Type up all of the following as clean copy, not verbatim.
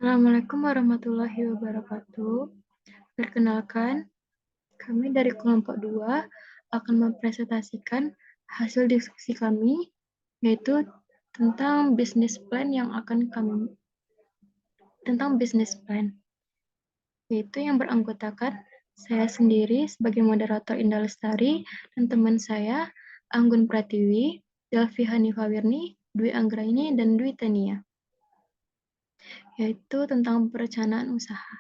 Assalamualaikum warahmatullahi wabarakatuh. Perkenalkan, kami dari kelompok 2 akan mempresentasikan hasil diskusi kami, yaitu tentang business plan yaitu yang beranggotakan saya sendiri sebagai moderator Indah Lestari dan teman saya Anggun Pratiwi, Delvi Hanifawirni, Dwi Anggraini, dan Dwi Tania, yaitu tentang perencanaan usaha.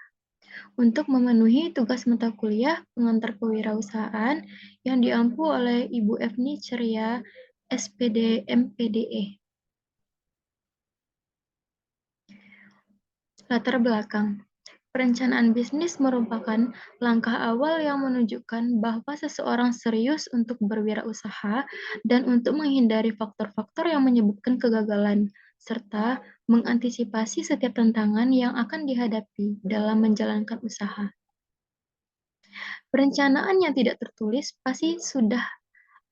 Untuk memenuhi tugas mata kuliah pengantar kewirausahaan yang diampu oleh Ibu Evni Ceria, SPD MPDE. Latar belakang. Perencanaan bisnis merupakan langkah awal yang menunjukkan bahwa seseorang serius untuk berwirausaha dan untuk menghindari faktor-faktor yang menyebabkan kegagalan, serta mengantisipasi setiap tantangan yang akan dihadapi dalam menjalankan usaha. Perencanaan yang tidak tertulis pasti sudah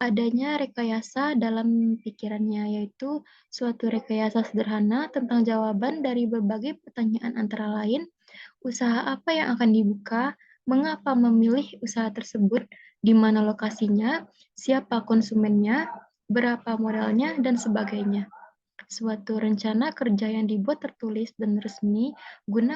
adanya rekayasa dalam pikirannya, yaitu suatu rekayasa sederhana tentang jawaban dari berbagai pertanyaan antara lain, usaha apa yang akan dibuka, mengapa memilih usaha tersebut, di mana lokasinya, siapa konsumennya, berapa modalnya, dan sebagainya. Suatu rencana kerja yang dibuat tertulis dan resmi guna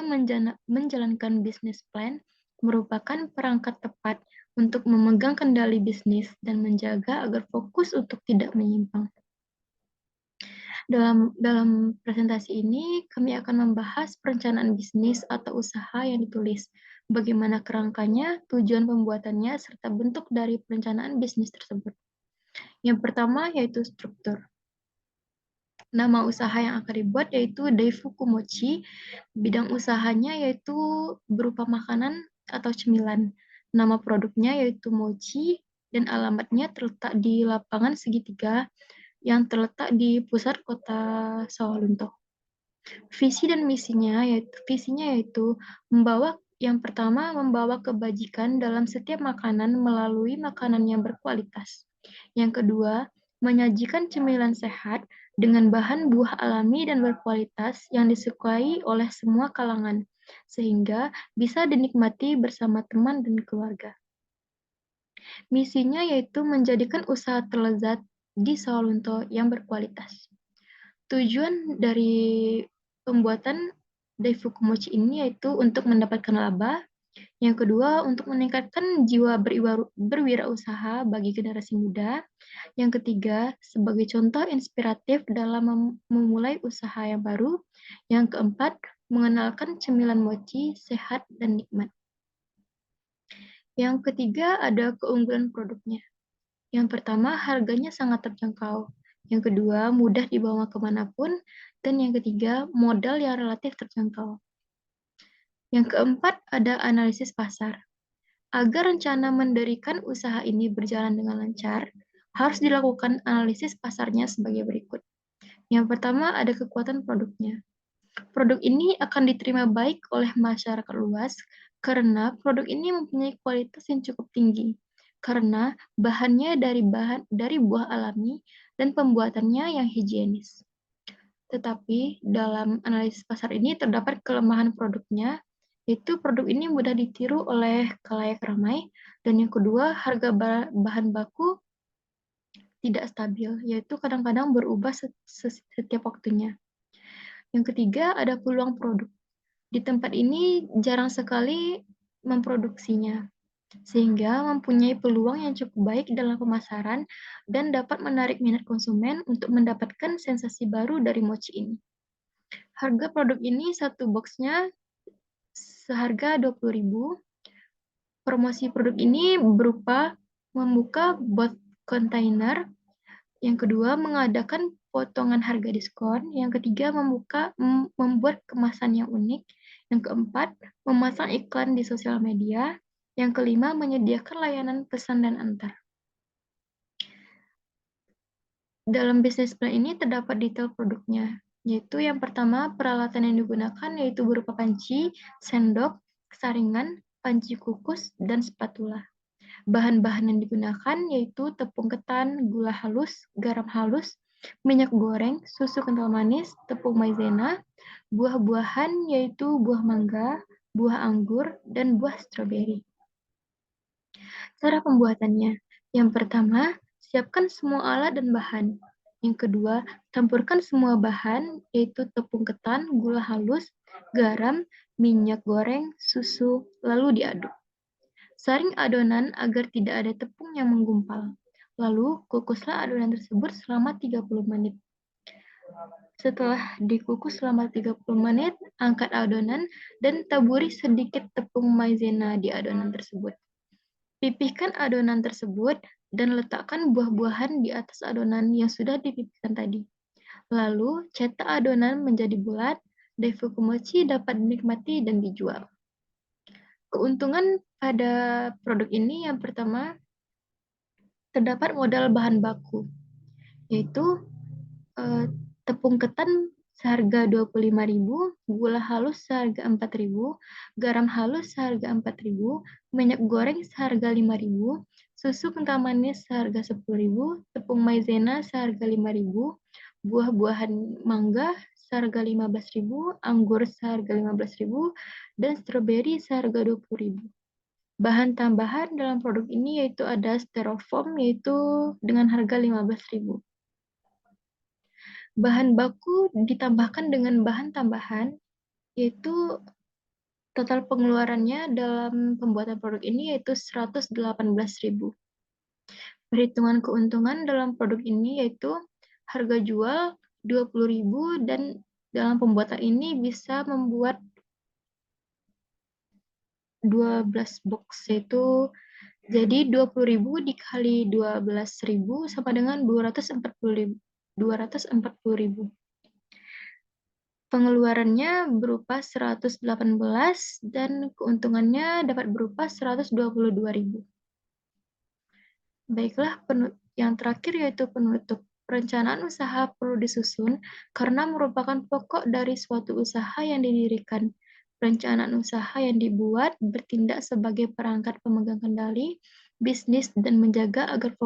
menjalankan bisnis plan merupakan perangkat tepat untuk memegang kendali bisnis dan menjaga agar fokus untuk tidak menyimpang. Dalam presentasi ini, kami akan membahas perencanaan bisnis atau usaha yang ditulis, bagaimana kerangkanya, tujuan pembuatannya, serta bentuk dari perencanaan bisnis tersebut. Yang pertama yaitu struktur. Nama usaha yang akan dibuat yaitu Daifuku Mochi. Bidang usahanya yaitu berupa makanan atau cemilan. Nama produknya yaitu mochi dan alamatnya terletak di lapangan segitiga yang terletak di pusat kota Sawalunto. Visi dan visinya yaitu yang pertama membawa kebajikan dalam setiap makanan melalui makanan yang berkualitas. Yang kedua, menyajikan cemilan sehat dengan bahan buah alami dan berkualitas yang disukai oleh semua kalangan, sehingga bisa dinikmati bersama teman dan keluarga. Misinya yaitu menjadikan usaha terlezat di Sawalunto yang berkualitas. Tujuan dari pembuatan Daifuku Mochi ini yaitu untuk mendapatkan laba, yang kedua, untuk meningkatkan jiwa berwirausaha bagi generasi muda. Yang ketiga, sebagai contoh inspiratif dalam memulai usaha yang baru. Yang keempat, mengenalkan cemilan mochi sehat dan nikmat. Yang ketiga, ada keunggulan produknya. Yang pertama, harganya sangat terjangkau. Yang kedua, mudah dibawa kemanapun. Dan yang ketiga, modal yang relatif terjangkau. Yang keempat, ada analisis pasar. Agar rencana mendirikan usaha ini berjalan dengan lancar, harus dilakukan analisis pasarnya sebagai berikut. Yang pertama, ada kekuatan produknya. Produk ini akan diterima baik oleh masyarakat luas karena produk ini mempunyai kualitas yang cukup tinggi, karena bahannya dari buah alami dan pembuatannya yang higienis. Tetapi dalam analisis pasar ini terdapat kelemahan produknya, yaitu produk ini mudah ditiru oleh khalayak ramai, dan yang kedua, harga bahan baku tidak stabil, yaitu kadang-kadang berubah setiap waktunya. Yang ketiga, ada peluang produk. Di tempat ini jarang sekali memproduksinya, sehingga mempunyai peluang yang cukup baik dalam pemasaran dan dapat menarik minat konsumen untuk mendapatkan sensasi baru dari mochi ini. Harga produk ini satu boxnya seharga 20.000. Promosi produk ini berupa membuka bot kontainer, yang kedua mengadakan potongan harga diskon, yang ketiga membuat kemasan yang unik, yang keempat memasang iklan di sosial media, yang kelima menyediakan layanan pesan dan antar. Dalam bisnis plan ini terdapat detail produknya, yaitu yang pertama peralatan yang digunakan yaitu berupa panci, sendok, saringan, panci kukus, dan spatula. Bahan-bahan yang digunakan yaitu tepung ketan, gula halus, garam halus, minyak goreng, susu kental manis, tepung maizena, buah-buahan yaitu buah mangga, buah anggur, dan buah stroberi. Cara pembuatannya. Yang pertama, siapkan semua alat dan bahan. Yang kedua, campurkan semua bahan, yaitu tepung ketan, gula halus, garam, minyak goreng, susu, lalu diaduk. Saring adonan agar tidak ada tepung yang menggumpal. Lalu, kukuslah adonan tersebut selama 30 menit. Setelah dikukus selama 30 menit, angkat adonan dan taburi sedikit tepung maizena di adonan tersebut. Pipihkan adonan tersebut dan letakkan buah-buahan di atas adonan yang sudah dipipihkan tadi. Lalu, cetak adonan menjadi bulat. Daifuku mochi dapat dinikmati dan dijual. Keuntungan pada produk ini yang pertama, terdapat modal bahan baku, yaitu tepung ketan seharga 25.000, gula halus seharga 4.000, garam halus seharga 4.000, minyak goreng seharga 5.000, susu kental manis seharga 10.000, tepung maizena seharga 5.000, buah-buahan mangga seharga 15.000, anggur seharga 15.000, dan stroberi seharga 20.000. Bahan tambahan dalam produk ini yaitu ada styrofoam yaitu dengan harga 15.000. Bahan baku ditambahkan dengan bahan tambahan, yaitu total pengeluarannya dalam pembuatan produk ini yaitu 118.000. Perhitungan keuntungan dalam produk ini yaitu harga jual 20.000 dan dalam pembuatan ini bisa membuat 12 box, yaitu jadi 20.000 dikali 12.000 sama dengan 240.000. Pengeluarannya berupa 118 dan keuntungannya dapat berupa 122.000. Baiklah, yang terakhir yaitu penutup. Perencanaan usaha perlu disusun karena merupakan pokok dari suatu usaha yang didirikan. Perencanaan usaha yang dibuat bertindak sebagai perangkat pemegang kendali bisnis dan menjaga agar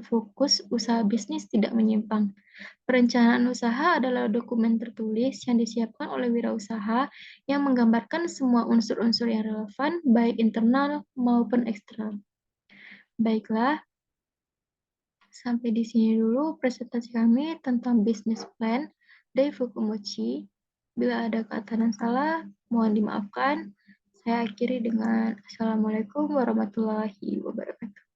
fokus usaha bisnis tidak menyimpang. Perencanaan usaha adalah dokumen tertulis yang disiapkan oleh wirausaha yang menggambarkan semua unsur-unsur yang relevan, baik internal maupun eksternal. Baiklah, sampai di sini dulu presentasi kami tentang business plan Daifuku Mochi. Bila ada kata dan salah, mohon dimaafkan. Saya akhiri dengan Assalamualaikum warahmatullahi wabarakatuh.